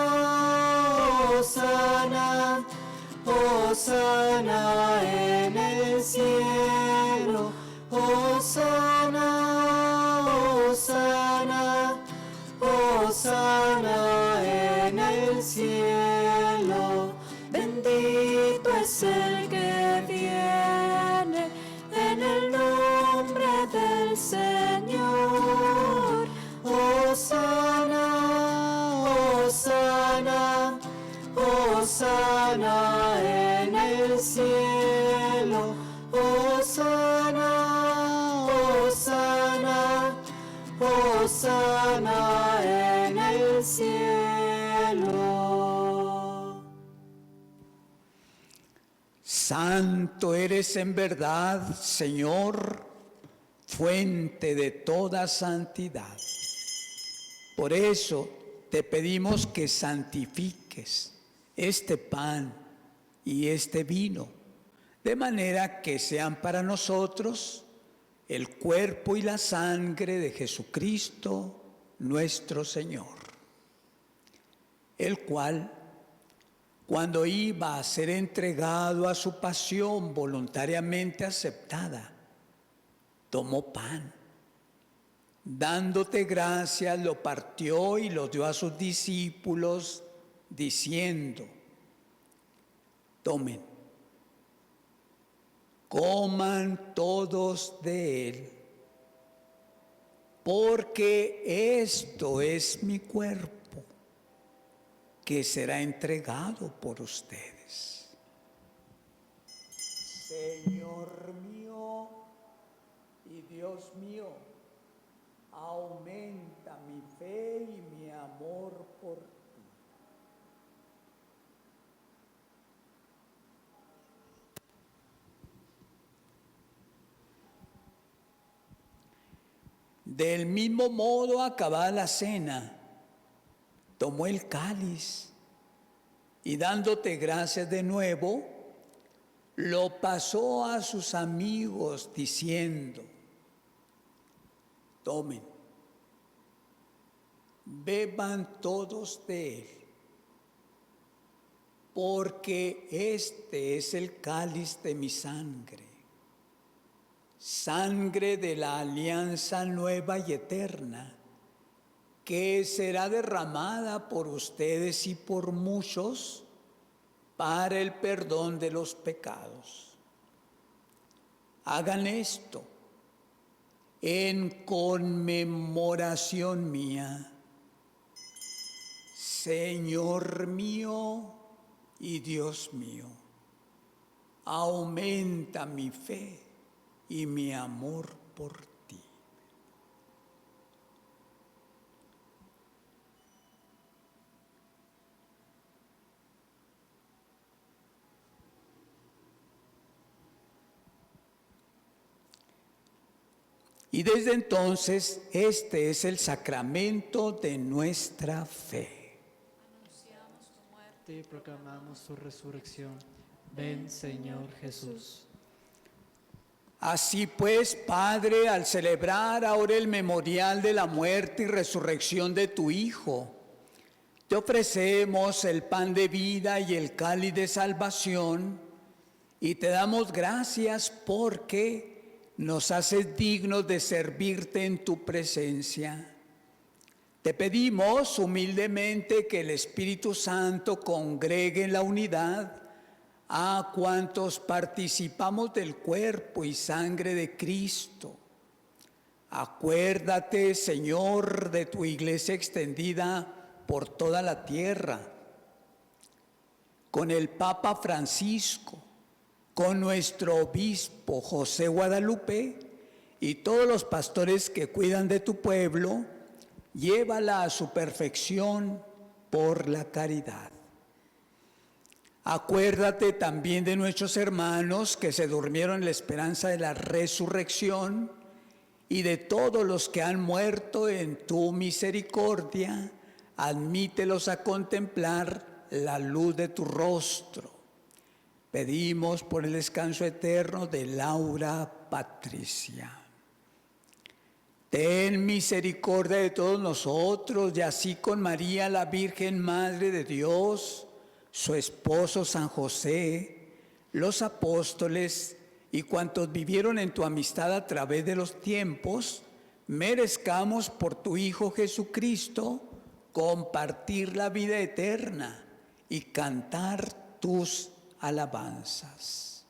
Speaker 1: hosana, hosana en el cielo. Hosana, hosana, hosana en el cielo. Bendito es el que viene en el nombre del Señor. Hosana, hosana, hosana en el cielo. Hosana, hosana, hosana en el cielo.
Speaker 2: Santo eres en verdad, Señor, fuente de toda santidad. Por eso te pedimos que santifiques este pan y este vino, de manera que sean para nosotros el cuerpo y la sangre de Jesucristo, nuestro Señor, el cual, cuando iba a ser entregado a su pasión voluntariamente aceptada, tomó pan. Dándote gracias, lo partió y lo dio a sus discípulos, diciendo: tomen, coman todos de él, porque esto es mi cuerpo, que será entregado por ustedes. Señor mío y Dios mío, aumenta mi fe y mi amor por ti. Del mismo modo, acabada la cena, tomó el cáliz y dándote gracias de nuevo, lo pasó a sus amigos diciendo: tomen, beban todos de él, porque este es el cáliz de mi sangre, sangre de la alianza nueva y eterna, que será derramada por ustedes y por muchos para el perdón de los pecados. Hagan esto en conmemoración mía. Señor mío y Dios mío, aumenta mi fe y mi amor por ti. Y desde entonces, este es el sacramento de nuestra fe.
Speaker 5: Anunciamos tu muerte y proclamamos tu resurrección. Ven, Señor Jesús.
Speaker 2: Así pues, Padre, al celebrar ahora el memorial de la muerte y resurrección de tu Hijo, te ofrecemos el pan de vida y el cáliz de salvación, y te damos gracias porque nos haces dignos de servirte en tu presencia. Te pedimos humildemente que el Espíritu Santo congregue en la unidad a cuantos participamos del cuerpo y sangre de Cristo. Acuérdate, Señor, de tu iglesia extendida por toda la tierra, con el Papa Francisco, con nuestro obispo José Guadalupe y todos los pastores que cuidan de tu pueblo, llévala a su perfección por la caridad. Acuérdate también de nuestros hermanos que se durmieron en la esperanza de la resurrección y de todos los que han muerto en tu misericordia. Admítelos a contemplar la luz de tu rostro. Pedimos por el descanso eterno de Laura Patricia. Ten misericordia de todos nosotros y así con María, la Virgen Madre de Dios, su esposo San José, los apóstoles y cuantos vivieron en tu amistad a través de los tiempos, merezcamos por tu Hijo Jesucristo compartir la vida eterna y cantar tus alabanzas.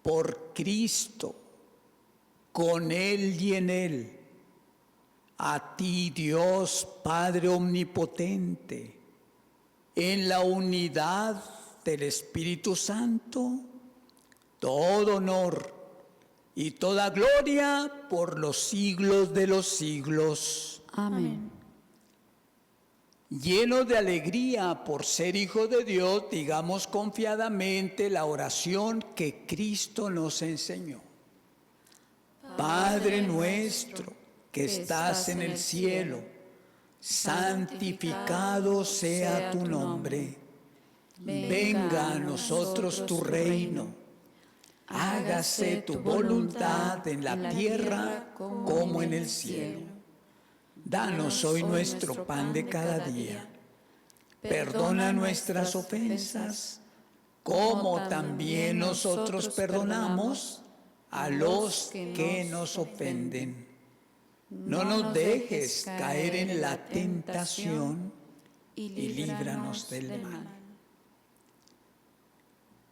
Speaker 2: Por Cristo, con Él y en Él, a ti, Dios Padre Omnipotente, en la unidad del Espíritu Santo, todo honor y toda gloria por los siglos de los siglos.
Speaker 4: Amén.
Speaker 2: Llenos de alegría por ser hijos de Dios, digamos confiadamente la oración que Cristo nos enseñó. Padre nuestro que estás en el cielo, santificado sea tu nombre. Venga a nosotros tu reino. Hágase tu voluntad en la tierra como en el cielo. Danos hoy nuestro pan de cada día. Perdona nuestras ofensas, como también nosotros perdonamos a los que nos ofenden. No nos dejes caer en la tentación y líbranos del mal.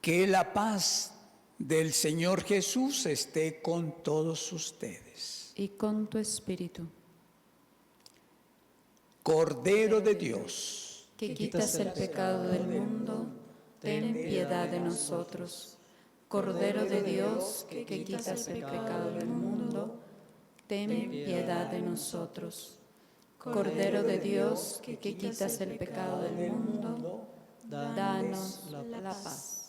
Speaker 2: Que la paz del Señor Jesús esté con todos ustedes.
Speaker 4: Y con tu espíritu.
Speaker 2: Cordero de Dios,
Speaker 4: Que quitas el pecado del mundo, ten piedad de nosotros. Cordero de Dios, que quitas el pecado del mundo, ten piedad de nosotros. Cordero de Dios, que quitas el pecado del mundo, danos la paz.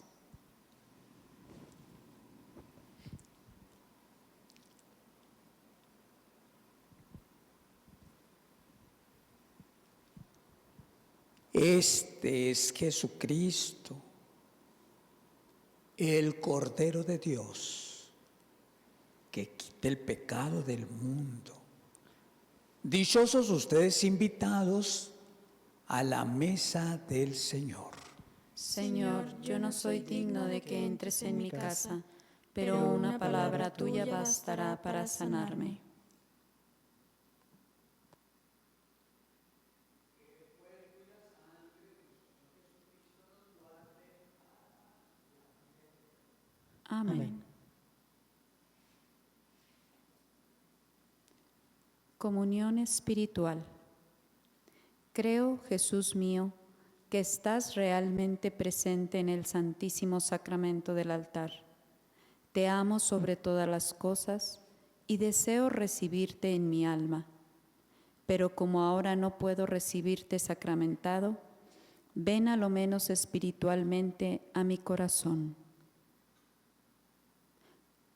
Speaker 2: este es Jesucristo, el Cordero de Dios, que quita el pecado del mundo. Dichosos ustedes invitados a la mesa del Señor.
Speaker 4: Señor, yo no soy digno de que entres en mi casa, pero una palabra tuya bastará para sanarme. Amén. Comunión espiritual. Creo, Jesús mío, que estás realmente presente en el Santísimo Sacramento del altar. Te amo sobre todas las cosas y deseo recibirte en mi alma. Pero como ahora no puedo recibirte sacramentado, ven a lo menos espiritualmente a mi corazón.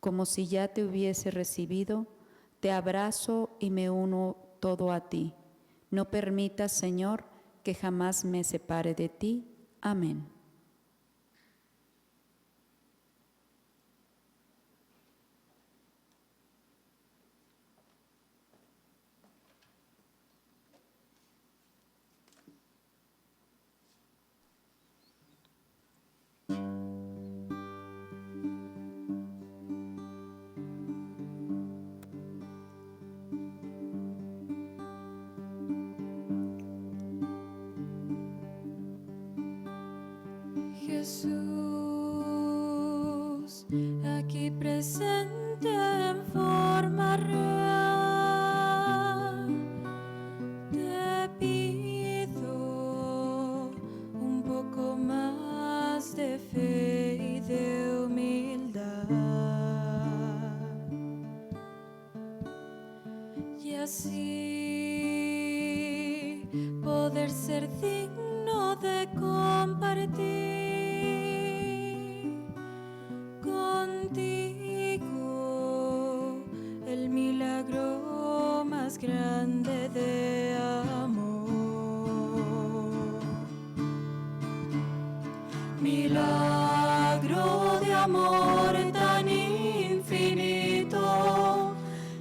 Speaker 4: Como si ya te hubiese recibido, te abrazo y me uno todo a ti. No permitas, Señor, que jamás me separe de ti. Amén.
Speaker 1: Jesús, aquí presente en forma real, te pido un poco más de fe y de humildad, y así poder ser digno de compartir contigo el milagro más grande de amor. Milagro de amor tan infinito,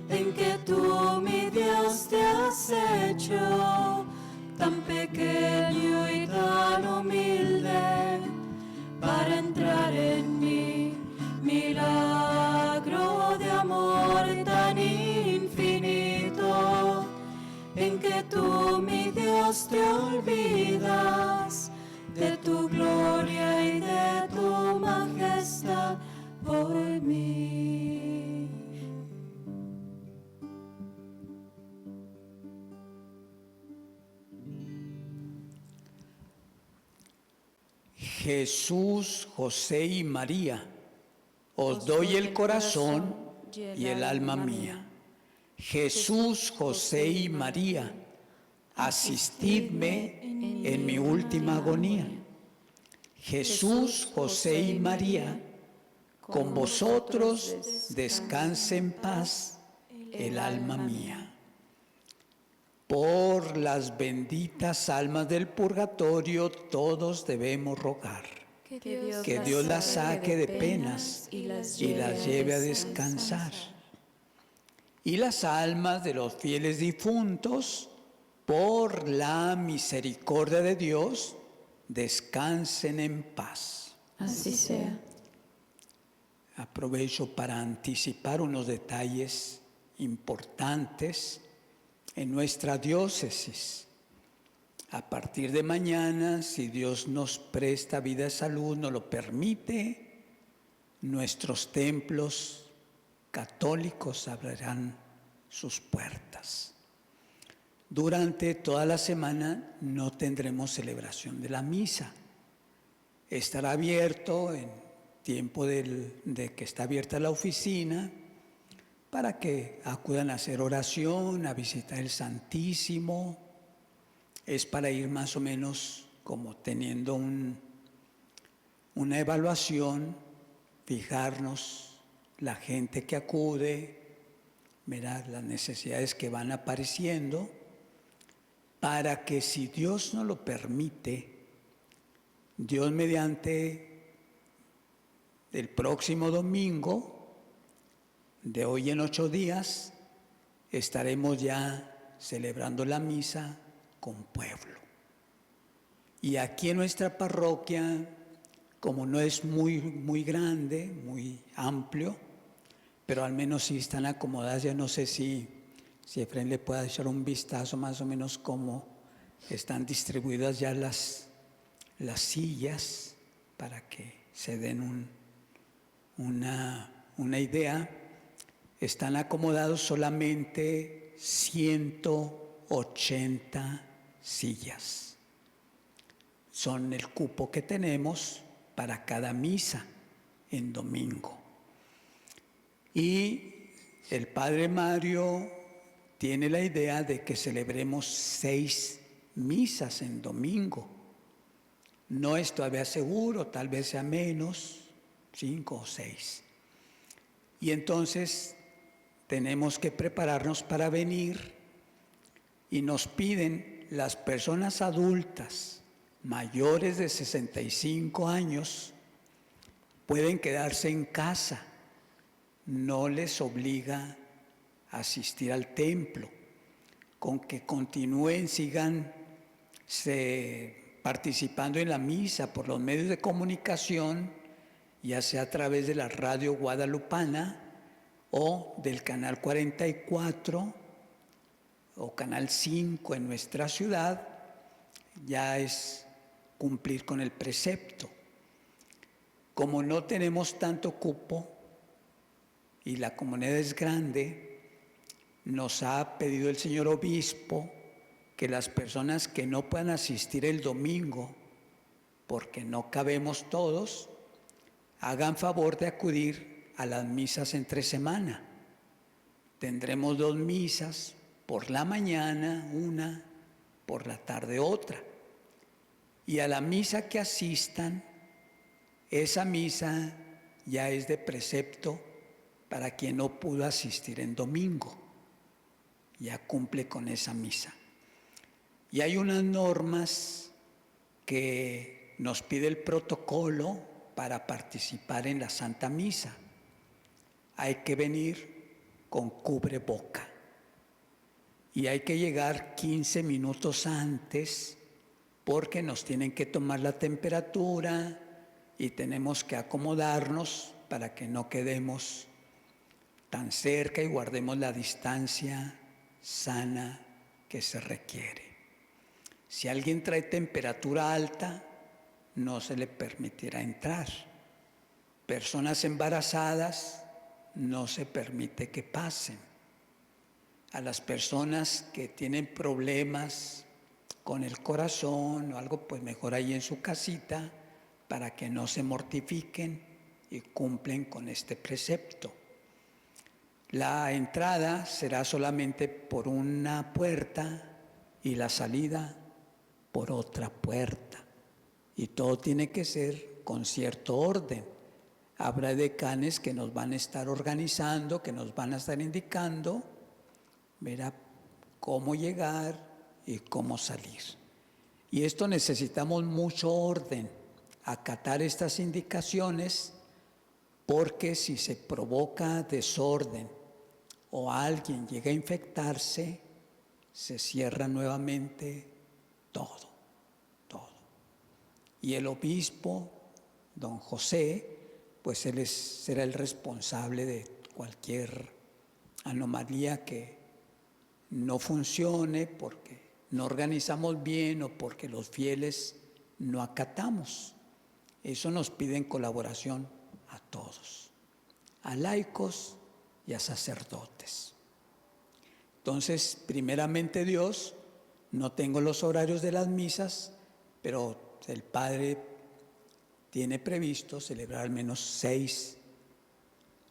Speaker 1: en que tú, mi Dios, te has hecho tan pequeño y tan humilde para entrar en mí. Milagro de amor tan infinito, en que tú, mi Dios, te olvidas de tu gloria y de tu majestad por mí.
Speaker 2: Jesús, José y María, os doy el corazón y el alma mía. Jesús, José y María, asistidme en mi última agonía. Jesús, José y María, con vosotros descanse en paz el alma mía. Por las benditas almas del purgatorio todos debemos rogar. Que Dios las saque de penas y las lleve a descansar. Y las almas de los fieles difuntos, por la misericordia de Dios, descansen en paz.
Speaker 4: Así sea.
Speaker 2: Aprovecho para anticipar unos detalles importantes en nuestra diócesis. A partir de mañana, si Dios nos presta vida y salud, nos lo permite, nuestros templos católicos abrirán sus puertas. Durante toda la semana no tendremos celebración de la misa. Estará abierto en tiempo de que está abierta la oficina para que acudan a hacer oración, a visitar el Santísimo. Es para ir más o menos como teniendo una evaluación, fijarnos la gente que acude, mirar las necesidades que van apareciendo, para que si Dios nos lo permite, Dios mediante el próximo domingo, de hoy en 8 días, estaremos ya celebrando la misa con pueblo. Y aquí en nuestra parroquia, como no es muy grande, muy amplio, pero al menos sí están acomodadas, ya no sé si Efraín le pueda echar un vistazo más o menos cómo están distribuidas ya las sillas para que se den una idea. Están acomodados solamente 180 sillas. Son el cupo que tenemos para cada misa en domingo. Y el Padre Mario tiene la idea de que celebremos 6 misas en domingo. No es todavía seguro, tal vez sea menos, 5 o 6. Y entonces tenemos que prepararnos para venir y nos piden las personas adultas mayores de 65 años pueden quedarse en casa, no les obliga a asistir al templo, con que continúen, sigan participando en la misa por los medios de comunicación, ya sea a través de la radio guadalupana o del canal 44 o canal 5 en nuestra ciudad, ya es cumplir con el precepto. Como no tenemos tanto cupo y la comunidad es grande, nos ha pedido el señor obispo que las personas que no puedan asistir el domingo, porque no cabemos todos, hagan favor de acudir a las misas entre semana. Tendremos 2 misas, por la mañana una, por la tarde otra. Y a la misa que asistan, esa misa ya es de precepto para quien no pudo asistir en domingo. Ya cumple con esa misa. Y hay unas normas que nos pide el protocolo para participar en la Santa Misa. Hay que venir con cubreboca y hay que llegar 15 minutos antes porque nos tienen que tomar la temperatura y tenemos que acomodarnos para que no quedemos tan cerca y guardemos la distancia sana que se requiere. Si alguien trae temperatura alta, no se le permitirá entrar. Personas embarazadas, no se permite que pasen. A las personas que tienen problemas con el corazón o algo, pues mejor ahí en su casita para que no se mortifiquen y cumplen con este precepto. La entrada será solamente por una puerta y la salida por otra puerta. Y todo tiene que ser con cierto orden. Habrá decanes que nos van a estar organizando, que nos van a estar indicando, verá cómo llegar y cómo salir. Y esto necesitamos mucho orden, acatar estas indicaciones, porque si se provoca desorden o alguien llega a infectarse, se cierra nuevamente todo. Y el obispo, don José, pues él será el responsable de cualquier anomalía que no funcione porque no organizamos bien o porque los fieles no acatamos. Eso nos piden colaboración a todos, a laicos y a sacerdotes. Entonces, primeramente Dios, no tengo los horarios de las misas, pero el Padre tiene previsto celebrar al menos 6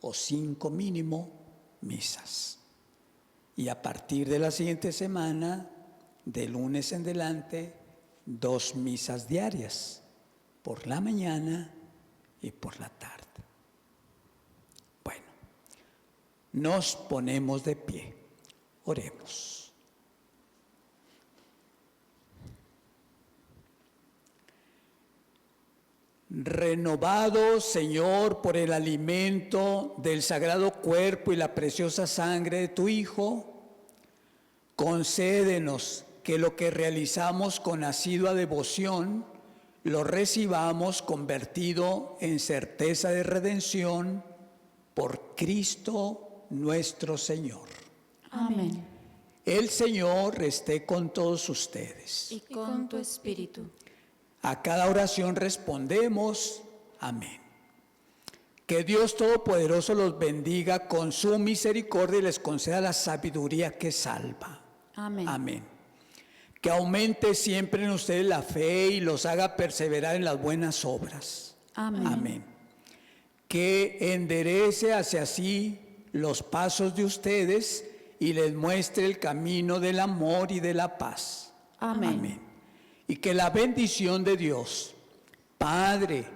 Speaker 2: o 5 mínimo misas. Y a partir de la siguiente semana, de lunes en adelante, 2 misas diarias, por la mañana y por la tarde. Bueno, nos ponemos de pie, oremos. Renovado, Señor, por el alimento del sagrado cuerpo y la preciosa sangre de tu Hijo, concédenos que lo que realizamos con asidua devoción lo recibamos convertido en certeza de redención por Cristo nuestro Señor.
Speaker 4: Amén.
Speaker 2: El Señor esté con todos ustedes.
Speaker 1: Y con tu espíritu.
Speaker 2: A cada oración respondemos, amén. Que Dios Todopoderoso los bendiga con su misericordia y les conceda la sabiduría que salva.
Speaker 4: Amén.
Speaker 2: Amén. Que aumente siempre en ustedes la fe y los haga perseverar en las buenas obras.
Speaker 4: Amén.
Speaker 2: Amén. Que enderece hacia sí los pasos de ustedes y les muestre el camino del amor y de la paz.
Speaker 4: Amén.
Speaker 2: Amén. Y que la bendición de Dios, Padre,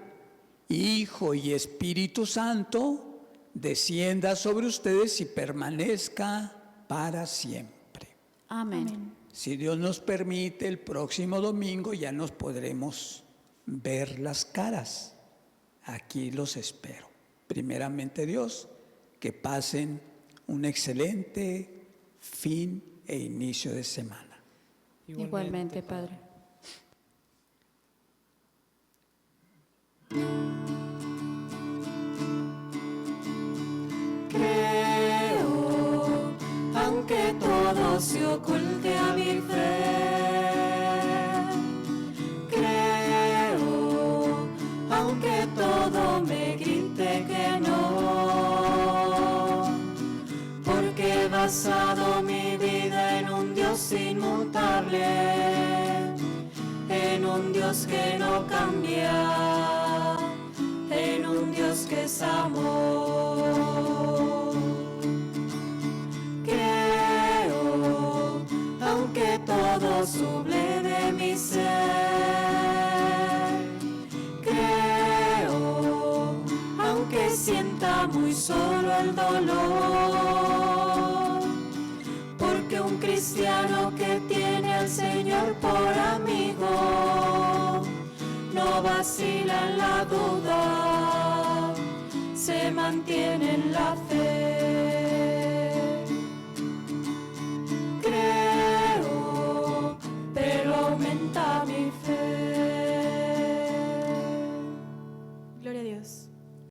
Speaker 2: Hijo y Espíritu Santo, descienda sobre ustedes y permanezca para siempre.
Speaker 4: Amén.
Speaker 2: Si Dios nos permite, el próximo domingo ya nos podremos ver las caras. Aquí los espero. Primeramente Dios, que pasen un excelente fin e inicio de semana.
Speaker 4: Igualmente, Padre.
Speaker 1: Creo, aunque todo se oculte a mi fe. Creo, aunque todo me grite que no. Porque he basado mi vida en un Dios inmutable, en un Dios que no cambia, en un Dios que es amor. Creo, aunque todo subleve mi ser. Creo, aunque sienta muy solo el dolor. Porque un cristiano que tiene al Señor por amigo no vacila en la duda, se mantiene en la fe.